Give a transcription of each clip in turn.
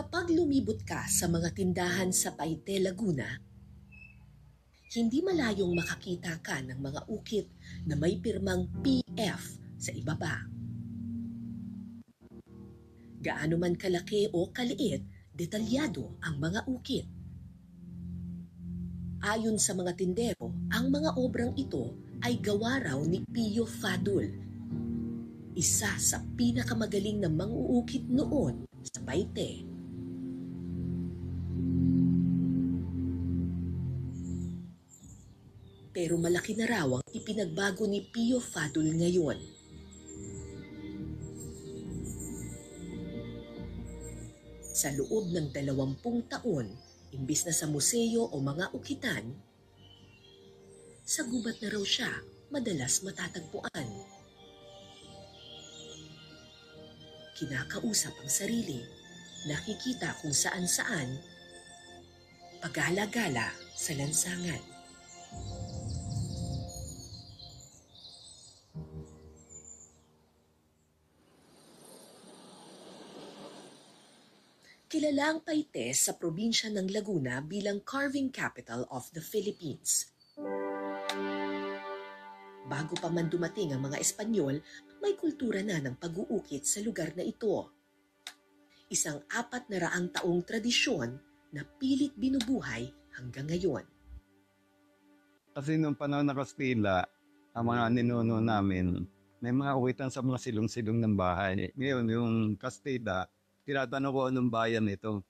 Kapag lumibot ka sa mga tindahan sa Paite, Laguna, hindi malayong makakita ka ng mga ukit na may pirmang PF sa ibaba. Gaano man kalaki o kaliit, detalyado ang mga ukit. Ayon sa mga tindero, ang mga obrang ito ay gawa raw ni Pio Fadul, isa sa pinakamagaling na mang-uukit noon sa Paite. Pero malaki na raw ang ipinagbago ni Pio Fadul ngayon. Sa loob ng 20 taon, imbis na sa museo o mga ukitan, sa gubat na raw siya madalas matatagpuan. Kinakausap ang sarili, nakikita kung saan-saan, pagala-gala sa lansangan. Kilala ang Paite sa probinsya ng Laguna bilang carving capital of the Philippines. Bago pa man dumating ang mga Espanyol, may kultura na ng pag-uukit sa lugar na ito. Isang 400 taong tradisyon na pilit binubuhay hanggang ngayon. Kasi nung panahon ng Kastila, ang mga ninuno namin, may mga uwitan sa mga silong-silong ng bahay. Ngayon, yung Kastila, tinatanong ko anong bayan ito.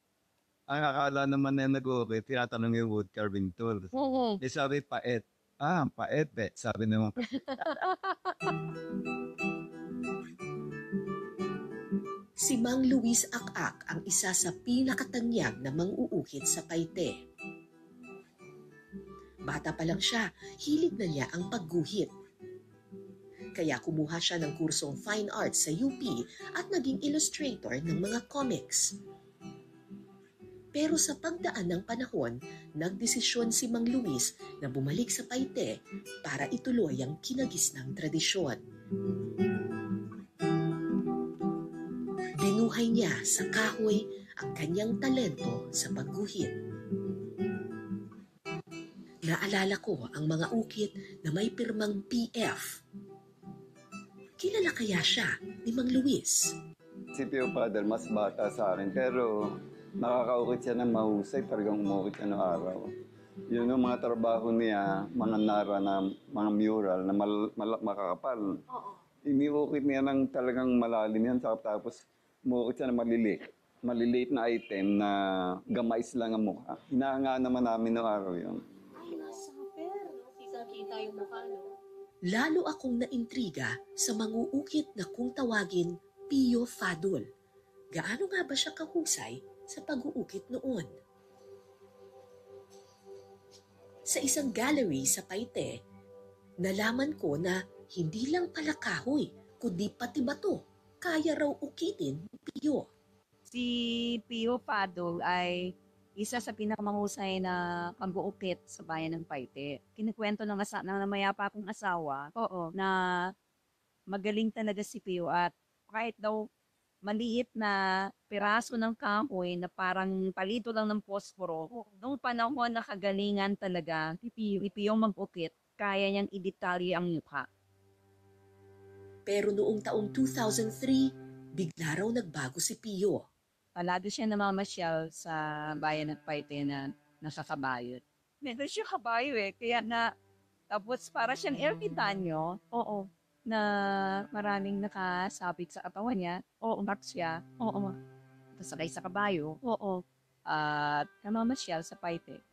Ang akala naman na nag-uukit, tinatanong yung wood carving tool. Sabi, Paet. Paet eh. Sabi naman. Si Mang Luis Akak ang isa sa pinakatanyag na mang-uukit sa Paite. Bata pa lang siya, hilig na niya ang pagguhit. Kaya kumuha siya ng kursong Fine Arts sa UP at naging illustrator ng mga comics. Pero sa pagdaan ng panahon, nagdesisyon si Mang Luis na bumalik sa Paite para ituloy ang kinagisnang tradisyon. Binuhay niya sa kahoy ang kanyang talento sa pagguhit. Naalala ko ang mga ukit na may pirmang PF. Kilala kaya siya ni Mang Luis? Si Pio Padel, mas bata sa akin, pero nakakaukit siya ng mahusay, talagang umukit siya ng araw. Yun yung mga trabaho niya, mga nara na mga mural na makakapal. Iniukit niya ng talagang malalim yan, tapos umukit siya ng maliliit na item na gamais lang ang mukha. Hinahanga naman namin ng araw yun. Ay, nasaper. Kita yung mukha, no? Lalo akong naintriga sa manguukit na kung tawagin Pio Fadul. Gaano nga ba siya kahusay sa pag-uukit noon? Sa isang gallery sa Paite, nalaman ko na hindi lang pala kahoy, kundi pati bato, kaya raw ukitin ni Pio. Si Pio Fadul ay isa sa pinakamahusay na pag-uukit sa bayan ng Paite. Kinikwento ng namayapa kong asawa, na magaling talaga si Pio at kahit daw maliit na piraso ng kahoy na parang palito lang ng posporo, nung panahon na kagalingan talaga ni Pio mag-ukit, kaya niyang idetalye ang mukha. Pero noong taong 2003, bigla raw nagbago si Pio. Palado siya namamasyal sa bayan ng Paite na nakakabayot. Meron siya kabayo kaya tapos para siyang ermitanyo, na maraming nakasabit sa katawan niya, max siya, sakay sa kabayo, at namamasyal sa Paite.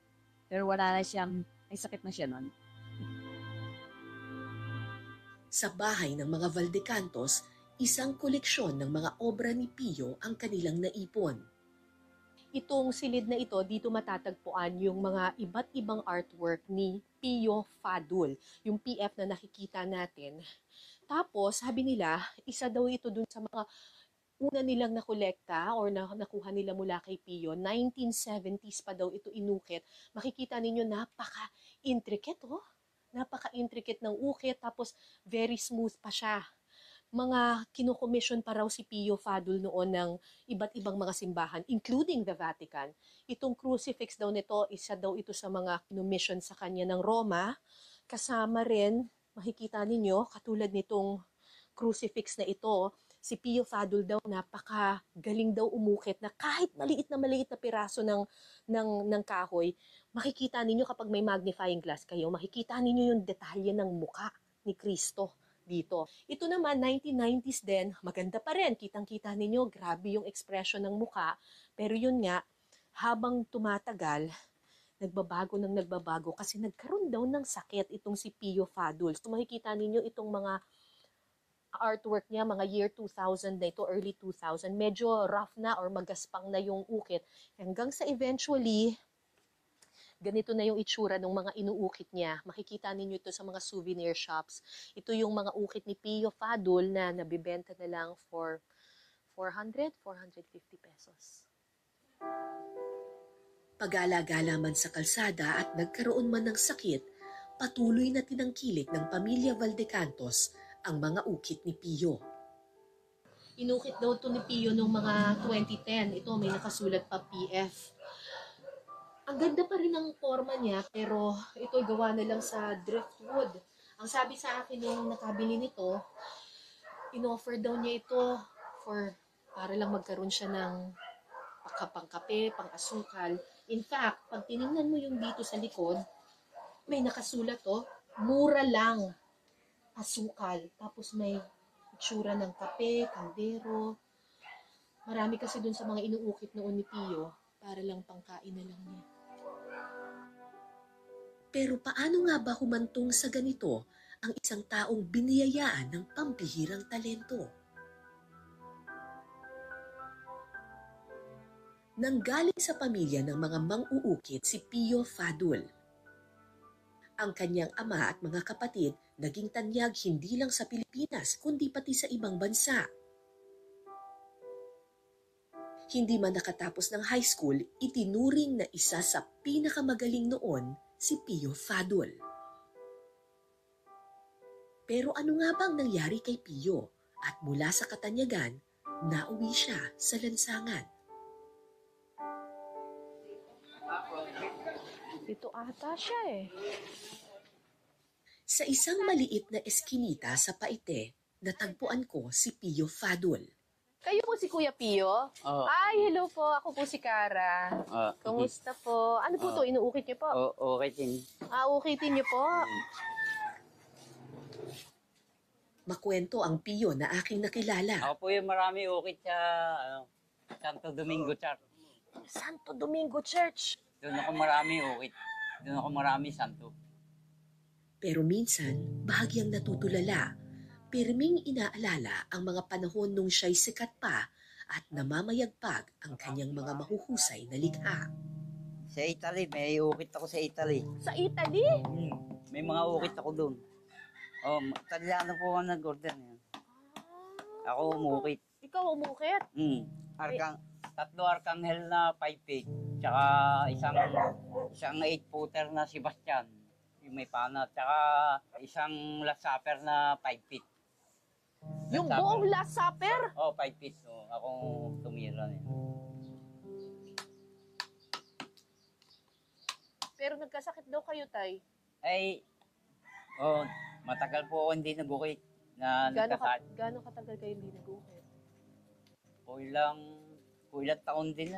Pero wala na siyang, ay sakit na siya nun. Sa bahay ng mga Valdecantos, isang koleksyon ng mga obra ni Pio ang kanilang naipon. Itong silid na ito, dito matatagpuan yung mga iba't ibang artwork ni Pio Fadul, yung PF na nakikita natin. Tapos, sabi nila, isa daw ito dun sa mga una nilang nakolekta or nakuha nila mula kay Pio. 1970s pa daw ito inukit. Makikita ninyo, napaka-intricate, Napaka-intricate ng ukit, tapos very smooth pa siya. mga kinukomisyon pa raw si Pio Fadul noon ng iba't ibang mga simbahan, including the Vatican. Itong crucifix daw nito, isa daw ito sa mga kinumission sa kanya ng Roma. Kasama rin, makikita ninyo, katulad nitong crucifix na ito, si Pio Fadul daw napakagaling daw umukit na kahit maliit na piraso ng kahoy, makikita ninyo kapag may magnifying glass kayo, makikita ninyo yung detalye ng muka ni Kristo dito. Ito naman, 1990s din, maganda pa rin. Kitang-kita ninyo, grabe yung expression ng muka. Pero yun nga, habang tumatagal, nagbabago kasi nagkaroon daw ng sakit itong si Pio Fadul. So makikita ninyo itong mga artwork niya, mga year 2000 na ito, early 2000, medyo rough na or magaspang na yung ukit. Hanggang sa eventually, ganito na yung itsura ng mga inuukit niya. Makikita ninyo ito sa mga souvenir shops. Ito yung mga ukit ni Pio Fadul na nabibenta na lang for 450 pesos. Pag-alagala man sa kalsada at nagkaroon man ng sakit, patuloy na tinangkilik ng pamilya Valdecantos ang mga ukit ni Pio. Inukit daw ito ni Pio noong mga 2010. Ito may nakasulat pa PF. Ang ganda pa rin ng forma niya, pero ito'y gawa na lang sa driftwood. Ang sabi sa akin nung nakabili nito, in-offer daw niya ito para lang magkaroon siya ng pangkape, pang-asukal. In fact, pag tinignan mo yung dito sa likod, may nakasulat mura lang asukal. Tapos may itsura ng kape, kaldero. Marami kasi dun sa mga inuukit noon ni Pio, para lang pangkain na lang niya. Pero paano nga ba humantong sa ganito ang isang taong biniyayaan ng pambihirang talento? Nanggaling sa pamilya ng mga mang-uukit si Pio Fadul. Ang kanyang ama at mga kapatid naging tanyag hindi lang sa Pilipinas kundi pati sa ibang bansa. Hindi man nakatapos ng high school, itinuring na isa sa pinakamagaling noon si Pio Fadul. Pero ano nga bang nangyari kay Pio at mula sa katanyagan, nauwi siya sa lansangan? Ito ata siya Sa isang maliit na eskinita sa Paite, natagpuan ko si Pio Fadul. Kayo po si Kuya Pio? Oo. Ay, hello po. Ako po si Kara. Kumusta po? Ano po to? Inuukit niyo po? Okay din. Ukitin niyo po. Makwento ang Pio na aking nakilala. Ako po yung marami ukit sa Santo Domingo Church. Santo Domingo Church. Doon ako marami ukit. Doon ako marami santo. Pero minsan, bahagyang natutulala. Pirming inaalala ang mga panahon nung siya'y sikat pa at namamayagpag ang kanyang mga mahuhusay na likha. Sa Italy, may ukit ako sa Italy. Sa Italy? May mga ukit ako doon. Talyano po ang nag-order niya. Ako umukit. Ikaw umukit? Tatlo arkanghel na 5 feet. Tsaka isang 8-footer na Sebastian. Yung may pana. Tsaka isang Last Supper na 5 feet. Yung buong Last Supper? 5 feet. So, akong tumira niya. Pero nagkasakit daw kayo, Tay. Matagal po ako hindi nag-ukit. Gano'ng katagal kayo hindi nag-ukit? Ilang taon din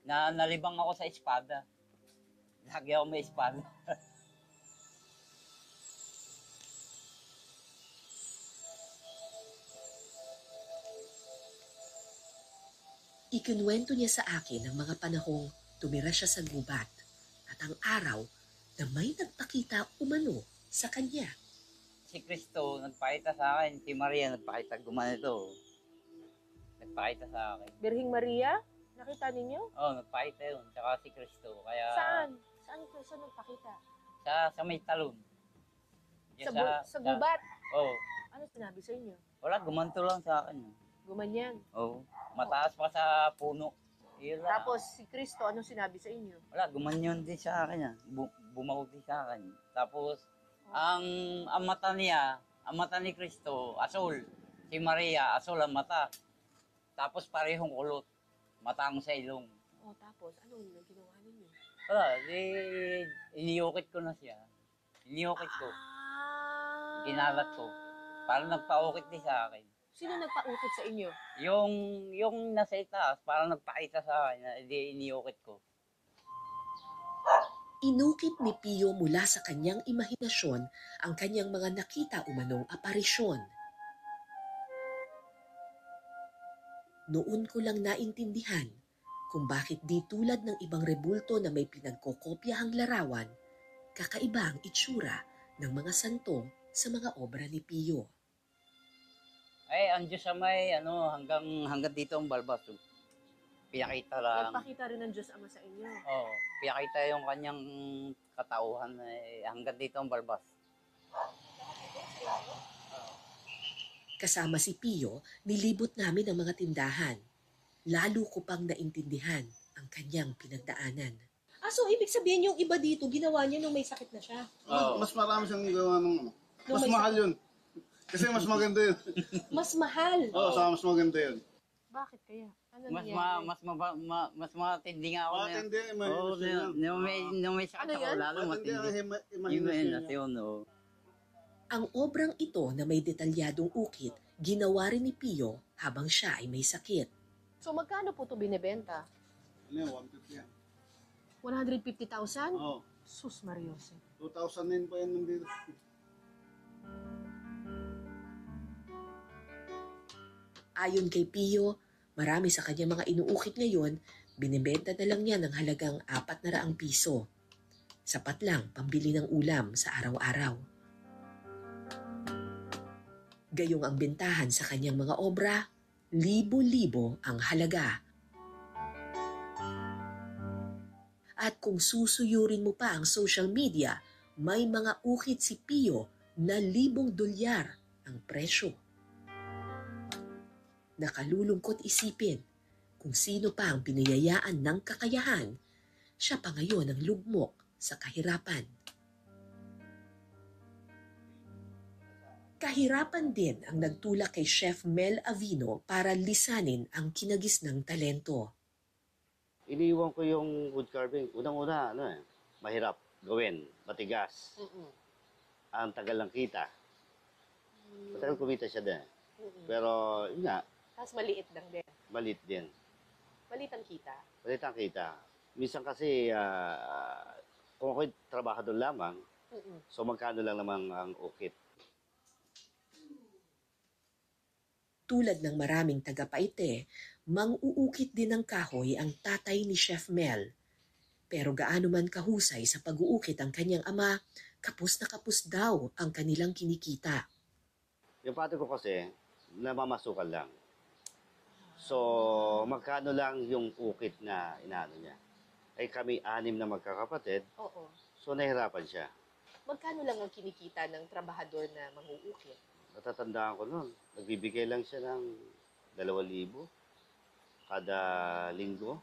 na nalibang ako sa espada. Lagi ako may espada. Ikinuwento niya sa akin ang mga panahong tumira siya sa gubat at ang araw na may nagpakita umano sa kanya. Si Kristo nagpakita sa akin. Si Maria nagpakita gumanito. Nagpakita sa akin. Birhing Maria? Nakita ninyo? Nagpakita yun. Tsaka si Kristo. Kaya, Saan? Saan nagpakita? Sa may talon. Sa gubat? Ano sinabi sa inyo? Wala, gumanto lang sa akin. Gumanyan. Mataas pa sa puno. Tapos si Kristo, anong sinabi sa inyo? Wala, gumanyon din sa akin. Bumaw din sa akin. Tapos, ang mata niya, ang mata ni Kristo, asul. Si Maria, aso lang mata. Tapos parehong kulot. Matang sa ilong. O, tapos, anong ginawa ninyo? Wala, iniyukit ko na siya. Iniyukit ko. Ginalat ko. Parang nagpaukit din sa akin. Sino nagpaukit sa inyo? Yung nasa itaas, parang nagpakita sa akin na iniyukit ko. Inukit ni Pio mula sa kanyang imahinasyon ang kanyang mga nakita umanong aparisyon. Noon ko lang naintindihan kung bakit di tulad ng ibang rebulto na may pinagkokopyahang larawan, kakaiba ang itsura ng mga santo sa mga obra ni Pio. Ay, ang Diyos sa may, hanggang dito ang balbas. Pinakita lang. Nagpakita rin ng Diyos Ama sa inyo. Oo, pinakita yung kanyang katauhan. Hanggang dito ang balbas. Kasama si Pio, nilibot namin ang mga tindahan. Lalo ko pang naintindihan ang kanyang pinagdaanan. So ibig sabihin yung iba dito, ginawa niya nung may sakit na siya? Mas marami siyang gawa ng mas may mahal yun. Kasi mas maganda yun. Mas mahal? Mas maganda yun. Bakit kaya? Ano Mas matindi nga ako na. Matindi ang Oo, imahinasyon yan. nung may sakit Ano ako, yan? lalo Matindi ang matindi. imahinasyon yan. oo. Ang obrang ito na may detalyadong ukit, ginawa rin ni Pio habang siya ay may sakit. So magkano po ito binibenta? Ano yan, 150 yan. 150,000? Oo. Sus Mariose. 2009 pa yan nandito. Ayon kay Pio, marami sa kanyang mga inuukit ngayon, binibenta na lang niya ng halagang 400 piso. Sapat lang pambili ng ulam sa araw-araw. Gayong ang bentahan sa kanyang mga obra, libo-libo ang halaga. At kung susuyurin mo pa ang social media, may mga ukit si Pio na $1,000 ang presyo. Nakalulungkot isipin kung sino pa ang pinayayaan ng kakayahan, siya pa ngayon ang lugmok sa kahirapan. Kahirapan din ang nagtulak kay Chef Mel Avino para lisanin ang kinagisnang talento. Iniiwan ko yung wood carving. Unang-una, mahirap gawin, matigas. Ang tagal ng kita. Matagal kumita siya din. Pero, yun nga, Tapos maliit lang din. malit din. Maliit ang kita. Malit ang kita. Minsan kasi, kung ako'y trabahador lamang, so magkano lang naman ang ukit. Tulad ng maraming taga-Paite, mang-uukit din ng kahoy ang tatay ni Chef Mel. Pero gaano man kahusay sa pag-uukit ang kanyang ama, kapos na kapos daw ang kanilang kinikita. Yung pati ko kasi, namamasukan lang. So, magkano lang yung ukit na inaano niya. Ay kami 6 na magkakapatid, Oo. so nahirapan siya. Magkano lang ang kinikita ng trabahador na manguukit? Natatandaan ko noon, nagbibigay lang siya ng 2,000 kada linggo.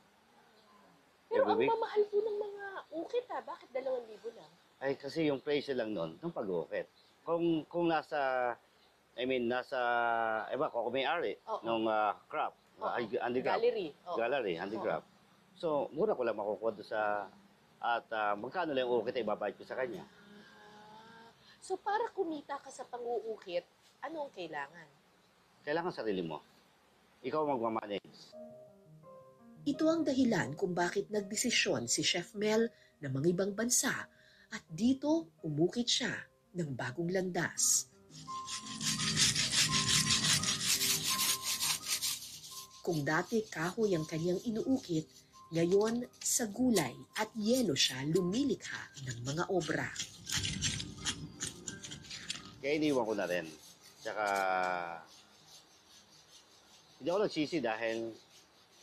Pero Every ang week. mamahal po ng mga ukit Bakit 2,000 lang? Ay kasi yung presyo lang noon, nung pag-ukit. Kung nasa, kung may-ari Oo. nung craft, Oo. handicraft, Gallery. Oo. gallery, handicraft. So, mura ko lang makukuha doon sa, at magkano lang yung ukit ay babayad ko sa kanya. So para kumita ka sa pang-uukit, ano ang kailangan? Kailangan sarili mo. Ikaw ang magmamanage. Ito ang dahilan kung bakit nagdesisyon si Chef Mel na mangibang bansa at dito umukit siya ng bagong landas. Kung dati kahoy ang kanyang inuukit, ngayon sa gulay at yelo siya lumilikha ng mga obra. Kaya iniwan ko na rin. Tsaka, hindi ako nagsisi dahil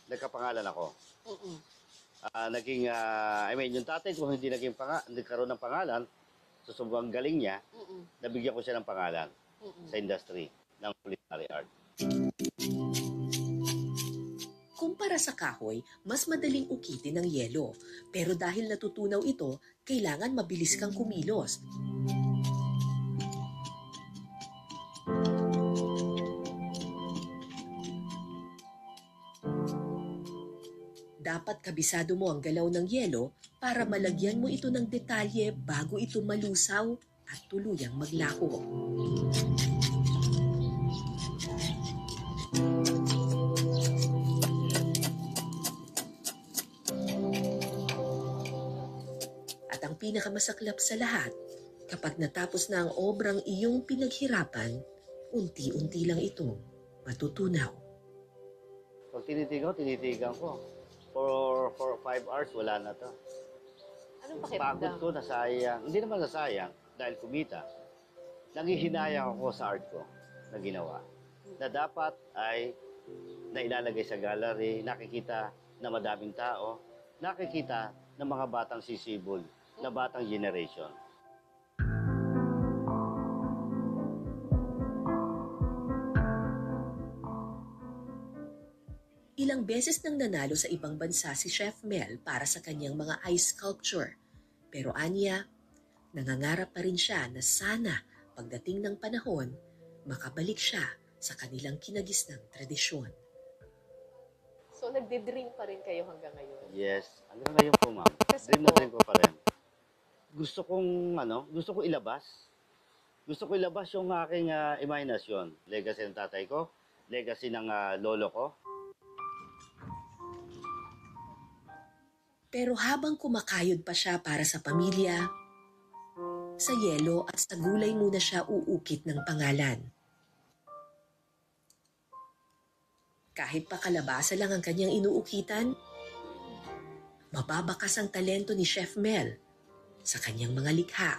nagkapangalan ako. Yung tatay ko hindi nagkaroon ng pangalan, so sobrang galing niya, nabigyan ko siya ng pangalan sa industry ng culinary art. Kumpara sa kahoy, mas madaling ukitin ng yelo. Pero dahil natutunaw ito, kailangan mabilis kang kumilos. Dapat kabisado mo ang galaw ng yelo para malagyan mo ito ng detalye bago ito malusaw at tuluyang maglaho. At ang pinakamasaklap sa lahat, kapag natapos na ang obrang iyong pinaghirapan, unti-unti lang itong matutunaw. Pag tinitigan ko. For 5 hours, wala na to. Anong Pagod pakiramdam? ko, nasayang. Hindi naman nasayang dahil kumita. Nanghihinayang ako sa art ko na ginawa. Na dapat ay nailalagay sa gallery, nakikita na madaming tao, nakikita ng mga batang sisibol, na batang generation. Ilang beses nang nanalo sa ibang bansa si Chef Mel para sa kanyang mga ice sculpture. Pero anya, nangangarap pa rin siya na sana pagdating ng panahon, makabalik siya sa kanilang kinagisnang tradisyon. So, nagde-dream pa rin kayo hanggang ngayon? Yes, hanggang ngayon po, ma'am. Kasi Dream na po- dream ko pa rin. Gusto ko ilabas. Gusto ko ilabas yung aking imahinasyon. Legacy ng tatay ko, legacy ng lolo ko. Pero habang kumakayod pa siya para sa pamilya, sa yelo at sa gulay muna siya uukit ng pangalan. Kahit pa kalabasa lang ang kanyang inuukitan, mababakas ang talento ni Chef Mel sa kanyang mga likha.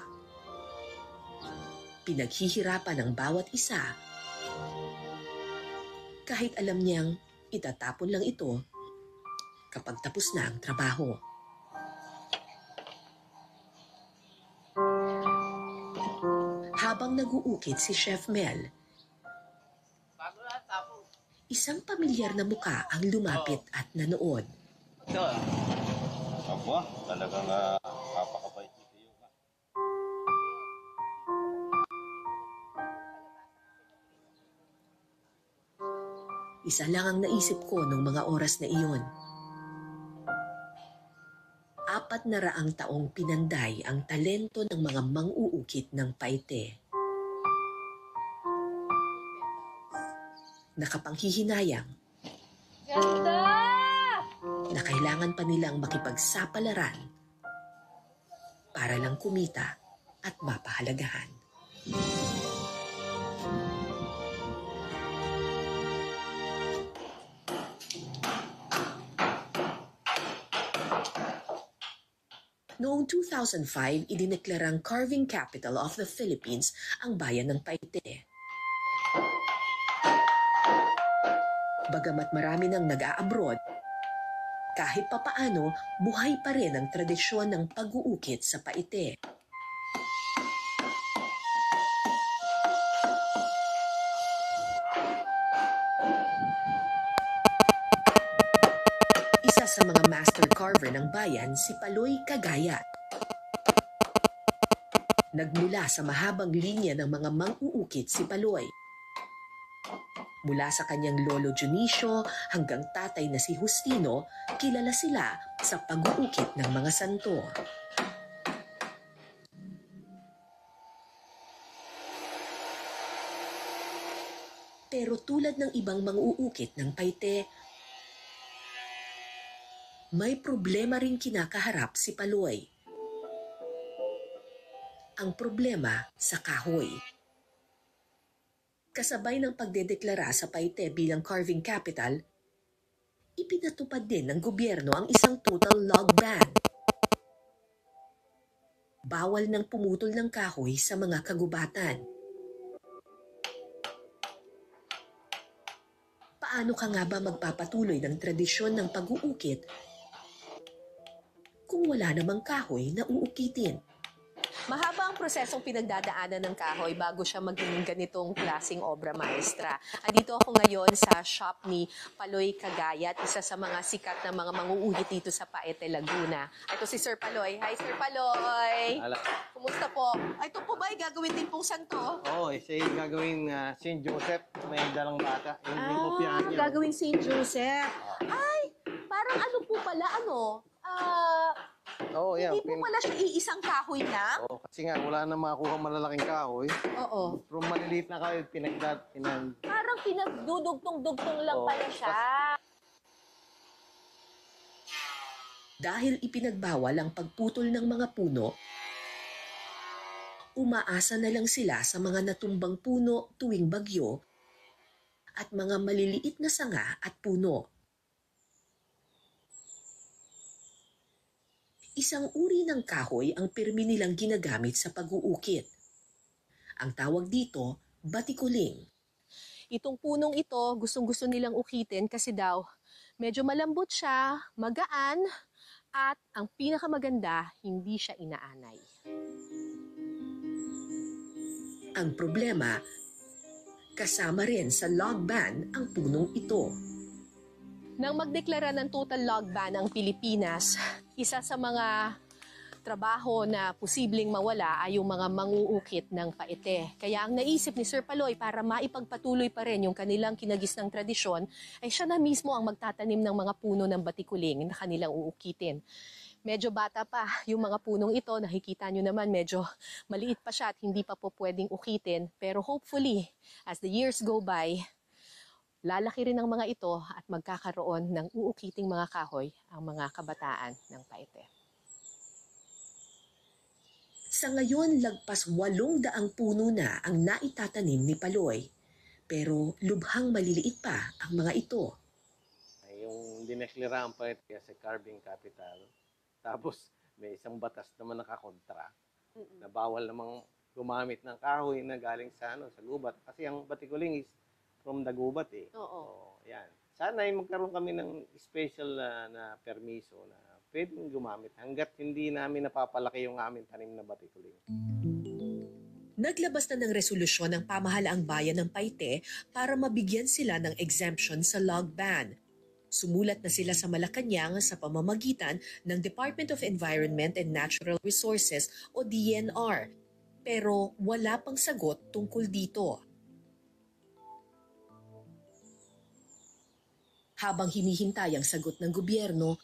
Pinaghihirapan ang bawat isa, kahit alam niyang itatapon lang ito kapag tapos na ang trabaho. Habang nag-uukit si Chef Mel, isang pamilyar na muka ang lumapit at nanood. Ito, Aba, talagang kapakabait ni Tiyo. Isa lang ang naisip ko nung mga oras na iyon. 400 taong pinanday ang talento ng mga mang-uukit ng paite. Nakapanghihinayang Ganda! na kailangan pa nilang makipagsapalaran para lang kumita at mapahalagahan. Noong 2005, idineklarang carving capital of the Philippines ang bayan ng Paite. Bagamat marami nang nag-a-abroad, kahit papaano, buhay pa rin ang tradisyon ng pag-uukit sa Paite. Isa sa mga master carver ng bayan si Paloy Cagayat. Nagmula sa mahabang linya ng mga mang-uukit si Paloy. Mula sa kanyang lolo Dionisio hanggang tatay na si Justino, kilala sila sa pag-uukit ng mga santo. Pero tulad ng ibang mang-uukit ng Paite, may problema rin kinakaharap si Paloy. Ang problema sa kahoy. Kasabay ng pagdedeklara sa Paite bilang carving capital, ipinatupad din ng gobyerno ang isang total log ban. Bawal nang pumutol ng kahoy sa mga kagubatan. Paano ka nga ba magpapatuloy ng tradisyon ng pag-uukit kung wala namang kahoy na uukitin? Mahaba ang prosesong pinagdadaanan ng kahoy bago siya maging ganitong klaseng obra maestra. Andito ako ngayon sa shop ni Paloy Cagayat, isa sa mga sikat na mga manguuhit dito sa Paete, Laguna. Ito si Sir Paloy. Hi, Sir Paloy! Kumusta po? Ito po ba ay gagawin din pong santo? Oo, isa yung gagawing St. Joseph, may dalang bata. Yung kopyahan niya. Gagawing St. Joseph. Ay, parang ano po pala, Oo, yan. hindi po pala siya iisang kahoy na? Oo, kasi nga, wala na makakuha malalaking kahoy. Oo. From maliliit na kahoy, Parang pinagdudugtong-dugtong lang Oo. pala siya. Dahil ipinagbawal ang pagputol ng mga puno, umaasa na lang sila sa mga natumbang puno tuwing bagyo at mga maliliit na sanga at puno. Isang uri ng kahoy ang pirmi nilang ginagamit sa pag-uukit. Ang tawag dito, batikuling. Itong punong ito, gustong-gusto nilang ukitin kasi daw medyo malambot siya, magaan, at ang pinakamaganda, hindi siya inaanay. Ang problema, kasama rin sa log ban ang punong ito. Nang magdeklara ng total log ban ang Pilipinas, isa sa mga trabaho na posibleng mawala ay yung mga manguukit ng paete. Kaya ang naisip ni Sir Paloy para maipagpatuloy pa rin yung kanilang kinagisnang tradisyon ay siya na mismo ang magtatanim ng mga puno ng batikuling na kanilang uukitin. Medyo bata pa yung mga punong ito, nakikita nyo naman medyo maliit pa siya at hindi pa po pwedeng ukitin. Pero hopefully, as the years go by, lalaki rin ang mga ito at magkakaroon ng uukiting mga kahoy ang mga kabataan ng Paete. Sa ngayon, lagpas 800 puno na ang naitatanim ni Paloy. Pero lubhang maliliit pa ang mga ito. yung dineklarahan pa ito sa carving capital. Tapos, may isang batas naman nakakontra na bawal namang gumamit ng kahoy na galing sa gubat. Kasi ang batikuling is from the gubat eh. Oo. So, yan. Sana ay magkaroon kami ng special na permiso na pwedeng gumamit hanggat hindi namin napapalaki yung aming tanim na batikuling. Naglabas na ng resolusyon ng pamahalaang bayan ng Paite para mabigyan sila ng exemption sa log ban. Sumulat na sila sa Malacanang sa pamamagitan ng Department of Environment and Natural Resources o DNR. Pero wala pang sagot tungkol dito. Habang hinihintay ang sagot ng gobyerno,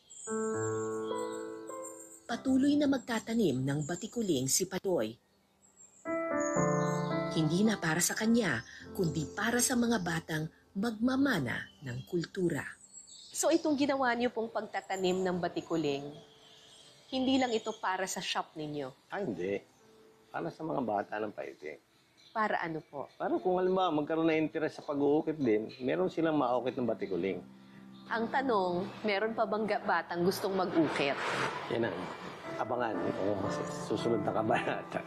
patuloy na magtatanim ng batikuling si Paloy. Hindi na para sa kanya, kundi para sa mga batang magmamana ng kultura. So itong ginawa niyo pong pagtatanim ng batikuling, hindi lang ito para sa shop ninyo. Hindi. Para sa mga bata ng Paite. Para ano po? Para kung halimbawa magkaroon na interest sa pag-uukit din, meron silang maukit ng batikuling. Ang tanong, meron pa bang batang gustong mag-ukit? Yan ang abangan. O susunod na kabanata.